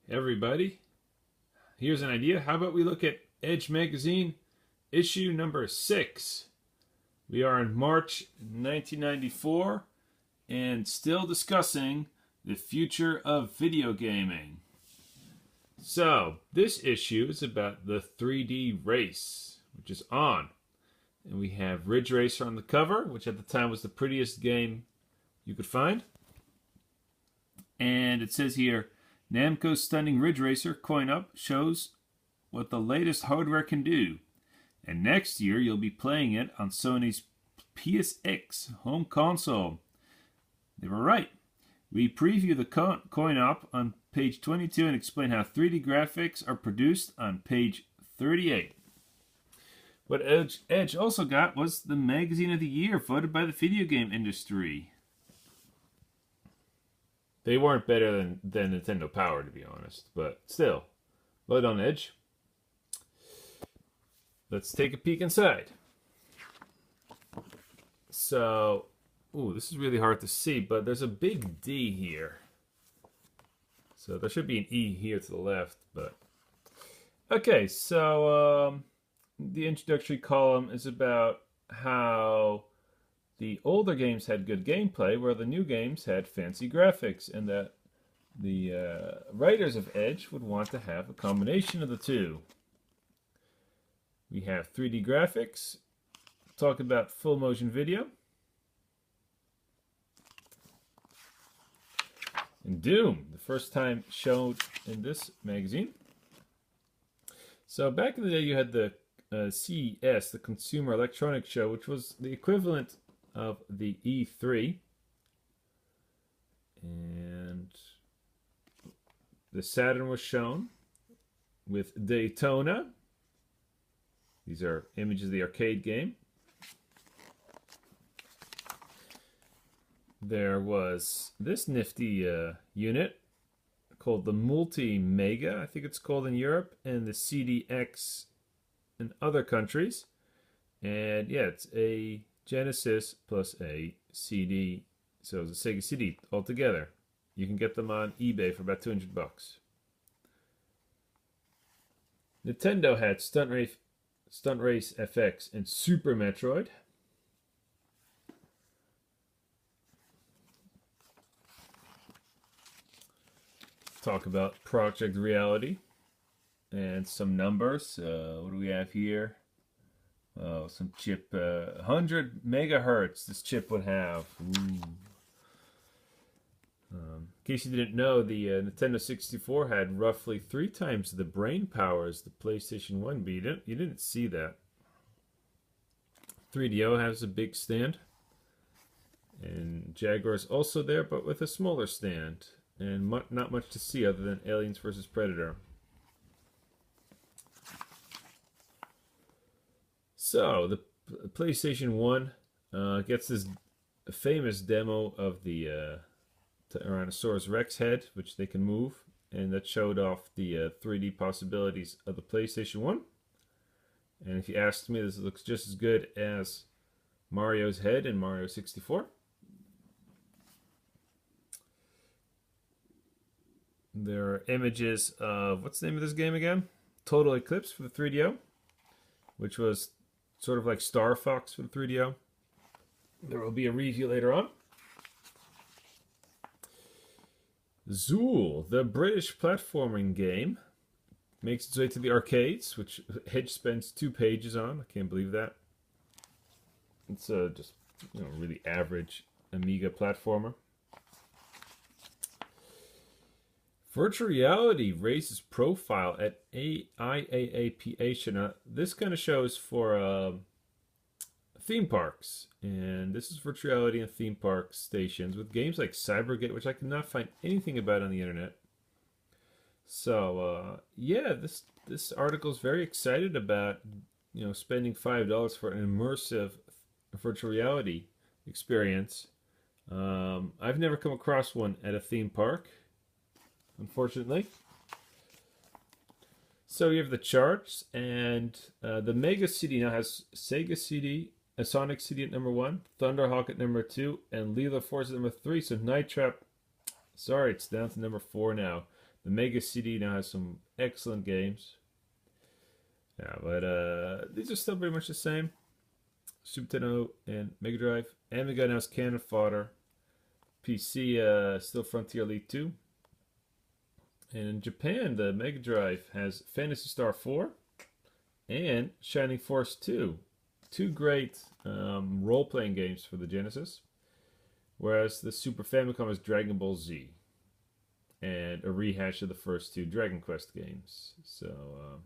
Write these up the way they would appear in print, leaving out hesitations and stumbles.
Everybody, here's an idea. How about we look at Edge Magazine, issue number 6. We are in March 1994 and still discussing the future of video gaming. So, this issue is about the 3D race, which is on. And we have Ridge Racer on the cover, which at the time was the prettiest game you could find. And it says here, Namco's stunning Ridge Racer coin-up shows what the latest hardware can do. And next year, you'll be playing it on Sony's PSX home console. They were right. We preview the coin-op on page 22 and explain how 3D graphics are produced on page 38. What Edge also got was the Magazine of the Year, voted by the video game industry. They weren't better than Nintendo Power, to be honest, but still, vote on Edge. Let's take a peek inside. So, this is really hard to see, but there's a big D here. So there should be an E here to the left, but... Okay, so the introductory column is about how the older games had good gameplay, where the new games had fancy graphics, and that the writers of Edge would want to have a combination of the two. We have 3D graphics, talk about full motion video, and Doom, the first time showed in this magazine. So back in the day you had the CES, the Consumer Electronics Show, which was the equivalent of the E3, and the Saturn was shown with Daytona. These are images of the arcade game. There was this nifty unit called the Multi-Mega, I think it's called in Europe, and the CDX in other countries. And yeah, it's a Genesis plus a CD, so it's a Sega CD altogether. You can get them on eBay for about $200. Nintendo had Stunt Race FX and Super Metroid. Talk about Project Reality and some numbers. What do we have here? Oh, some chip, 100 megahertz this chip would have. In case you didn't know, the Nintendo 64 had roughly 3 times the brain power as the PlayStation 1, but you didn't see that. 3DO has a big stand, and Jaguar is also there, but with a smaller stand, and not much to see other than Aliens vs. Predator. So, the PlayStation 1 gets this famous demo of the Tyrannosaurus Rex head, which they can move, and that showed off the 3D possibilities of the PlayStation 1. And if you asked me, this looks just as good as Mario's head in Mario 64. There are images of, what's the name of this game again? Total Eclipse for the 3DO, which was sort of like Star Fox for the 3DO. There will be a review later on. Zool, the British platforming game, makes its way to the arcades, which Edge spends 2 pages on. I can't believe that. It's just really average Amiga platformer. Virtual reality raises profile at IAAP Asia. Now, this kind of shows for theme parks, and this is virtual reality in theme park stations with games like Cybergate, which I could not find anything about on the internet. So yeah, this article is very excited about spending $5 for an immersive virtual reality experience. I've never come across one at a theme park, unfortunately. So you have the charts, and the Mega CD now has Sega CD, a Sonic CD at number 1, Thunderhawk at number 2, and Lethal Force at number 3. So Night Trap Sorry, it's down to number 4 now. The Mega CD now has some excellent games. Yeah, but these are still pretty much the same. Super Nintendo and Mega Drive. Amiga now has Cannon Fodder. PC still Frontier Elite 2. And in Japan, the Mega Drive has Phantasy Star 4 and Shining Force 2. Two great role-playing games for the Genesis. Whereas the Super Famicom has Dragon Ball Z. And a rehash of the first two Dragon Quest games. So,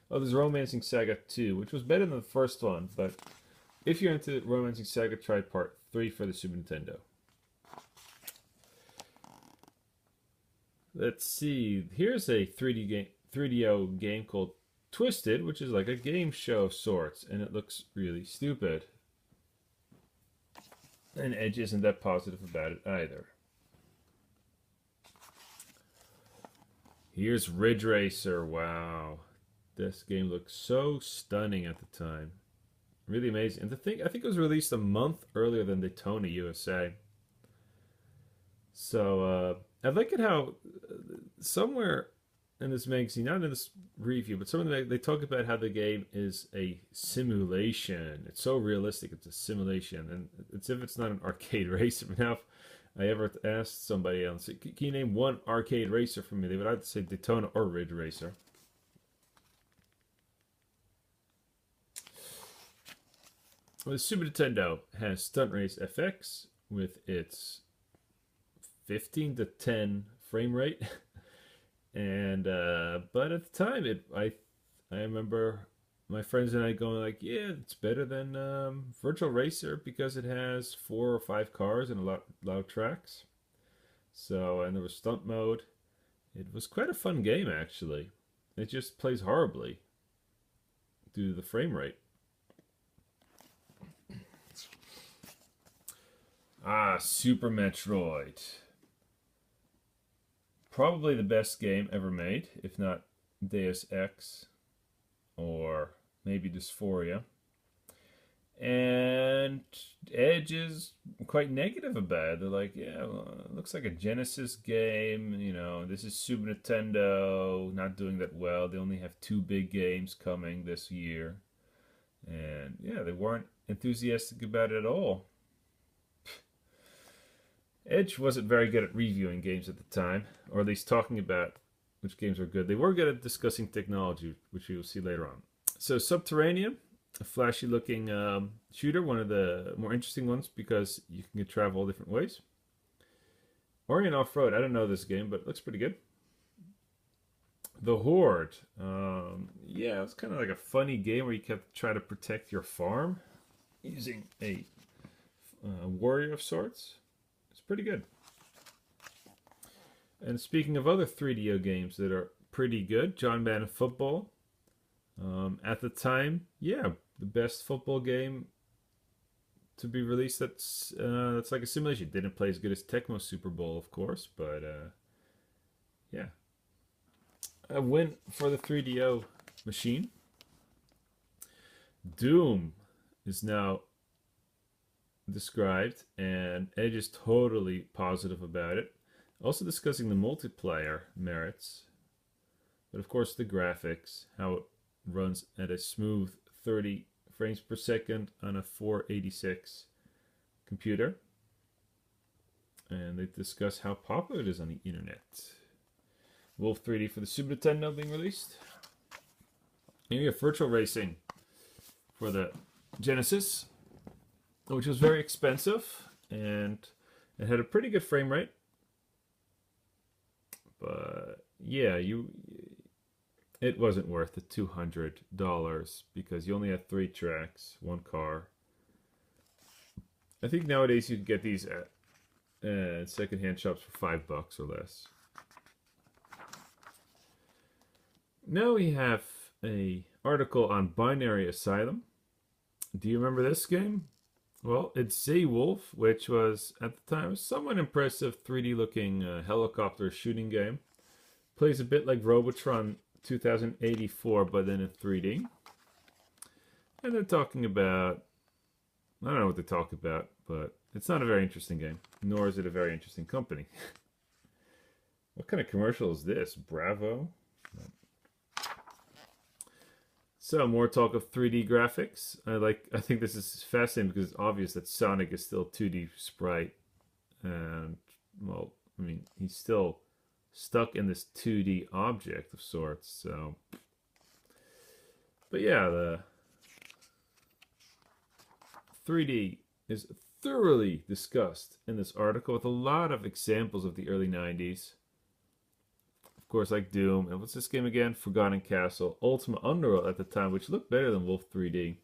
oh, there's Romancing Saga 2, which was better than the first one. But if you're into Romancing Saga, try Part 3 for the Super Nintendo. Let's see. Here's a 3DO game called Twisted, which is like a game show of sorts, and it looks really stupid. And Edge isn't that positive about it either. Here's Ridge Racer. Wow. This game looks so stunning at the time. Really amazing. And I think it was released a month earlier than Daytona USA. So, I like it how somewhere in this magazine, not in this review, but somewhere they talk about how the game is a simulation. It's so realistic, it's a simulation. And it's if it's not an arcade racer. Now, if I ever asked somebody else, can you name one arcade racer for me? They would either say Daytona or Ridge Racer. Well, the Super Nintendo has Stunt Race FX with its 15 to 10 frame rate, and but at the time, I remember my friends and I going like, yeah, it's better than Virtual Racer because it has 4 or 5 cars and a lot of tracks. So, and there was stunt mode. It was quite a fun game actually. It just plays horribly due to the frame rate. Ah, Super Metroid. Probably the best game ever made, if not Deus Ex, or maybe Dysphoria. And Edge is quite negative about it. They're like, yeah, well, it looks like a Genesis game. You know, this is Super Nintendo, not doing that well. They only have 2 big games coming this year. And yeah, they weren't enthusiastic about it at all. Edge wasn't very good at reviewing games at the time, or at least talking about which games were good. They were good at discussing technology, which we will see later on. So Subterranean, a flashy looking shooter, one of the more interesting ones because you can travel all different ways. Orient Off-Road, I don't know this game, but it looks pretty good. The Horde, yeah, it's kind of like a funny game where you kept try to protect your farm using a warrior of sorts. Pretty good. And speaking of other 3DO games that are pretty good, John Madden Football. At the time, yeah, the best football game to be released that's like a simulation. Didn't play as good as Tecmo Super Bowl, of course, but yeah. A win for the 3DO machine. Doom is now described, and Edge is totally positive about it. Also discussing the multiplayer merits, but of course the graphics, how it runs at a smooth 30 frames per second on a 486 computer. And they discuss how popular it is on the internet. Wolf 3D for the Super Nintendo being released. And we have Virtual Racing for the Genesis, which was very expensive, and it had a pretty good frame rate. But yeah, it wasn't worth the $200 because you only had 3 tracks, 1 car. I think nowadays you can get these at secondhand shops for $5 or less. Now we have an article on Binary Asylum. Do you remember this game? Well, it's Zeewolf, which was, at the time, a somewhat impressive 3D-looking helicopter shooting game. Plays a bit like Robotron 2084, but then in 3D. And they're talking about... I don't know what they talk about, but it's not a very interesting game. Nor is it a very interesting company. What kind of commercial is this? Bravo? So more talk of 3D graphics. I think this is fascinating because it's obvious that Sonic is still 2D sprite, and well, I mean he's still stuck in this 2D object of sorts. So, but yeah, the 3D is thoroughly discussed in this article with a lot of examples of the early 90s. Of course, like Doom, and what's this game again? Forgotten Castle, Ultima Underworld at the time, which looked better than Wolf 3D.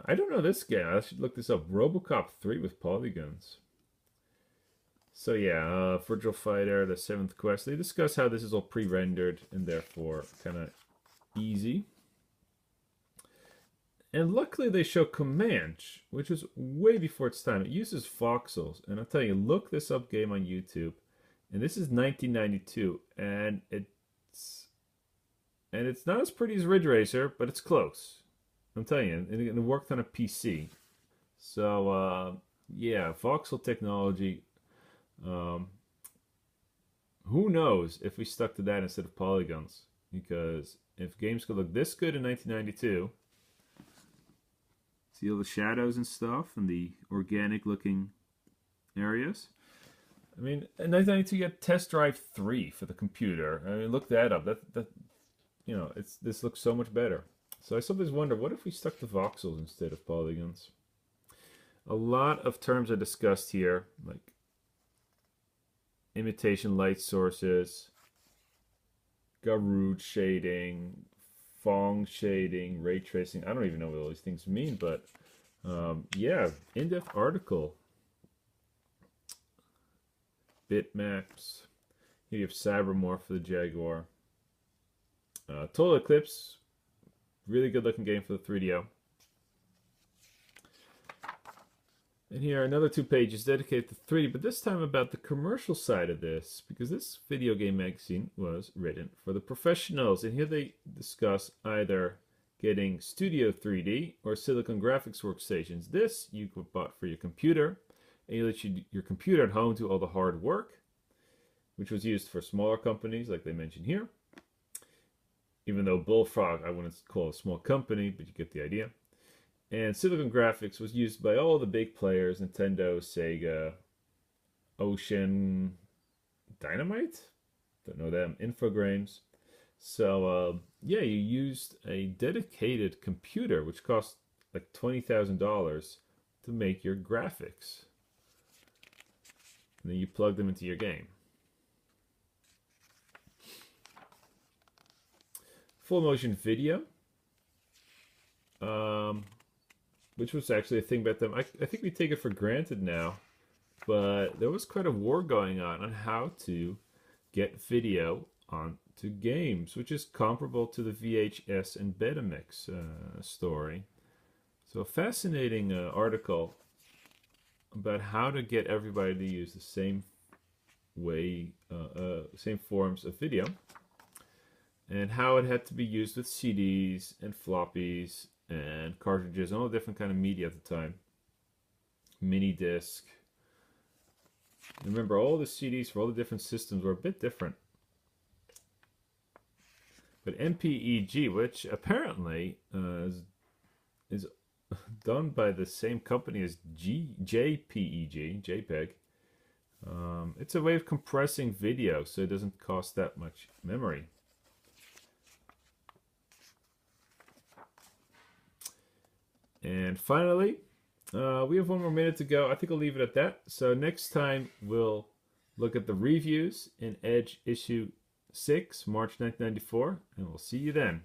I don't know this game. I should look this up. RoboCop 3 with polygons. So yeah, Virtual Fighter, the 7th quest. They discuss how this is all pre-rendered and therefore kind of easy. And luckily they show Comanche, which was way before its time. It uses voxels, and I'll tell you, look this up game on YouTube. And this is 1992, and it's not as pretty as Ridge Racer, but it's close. I'm telling you, and it worked on a PC. So yeah, voxel technology. Who knows if we stuck to that instead of polygons? Because if games could look this good in 1992, see all the shadows and stuff and the organic looking areas. I mean, in 1992 you had Test Drive 3 for the computer. I mean, look that up. That you know, this looks so much better. So I sometimes wonder, what if we stuck to voxels instead of polygons? A lot of terms are discussed here, like imitation light sources, Garud shading, Phong shading, ray tracing. I don't even know what all these things mean, but yeah, in-depth article. Bitmaps. Here you have Cybermorph for the Jaguar. Total Eclipse. Really good looking game for the 3DO. And here are another 2 pages dedicated to 3D, but this time about the commercial side of this, because this video game magazine was written for the professionals. And here they discuss either getting Studio 3D or Silicon Graphics workstations. This you could buy for your computer, and you let your computer at home do all the hard work, which was used for smaller companies like they mentioned here. Even though Bullfrog, I wouldn't call it a small company, but you get the idea. And Silicon Graphics was used by all the big players, Nintendo, Sega, Ocean, Dynamite? Don't know them, Infogrames. So, yeah, you used a dedicated computer, which cost like $20,000 to make your graphics. And then you plug them into your game. Full motion video. Which was actually a thing back then. I think we take it for granted now, but there was quite a war going on how to get video onto games, which is comparable to the VHS and Betamax story. So a fascinating article about how to get everybody to use the same way, same forms of video, and how it had to be used with CDs and floppies and cartridges and all different kind of media at the time. Mini disc. Remember, all the CDs for all the different systems were a bit different. But MPEG, which apparently is done by the same company as JPEG, JPEG. It's a way of compressing video so it doesn't cost that much memory. And finally, we have 1 more minute to go. I think I'll leave it at that. So next time we'll look at the reviews in Edge issue 6, March 1994, and we'll see you then.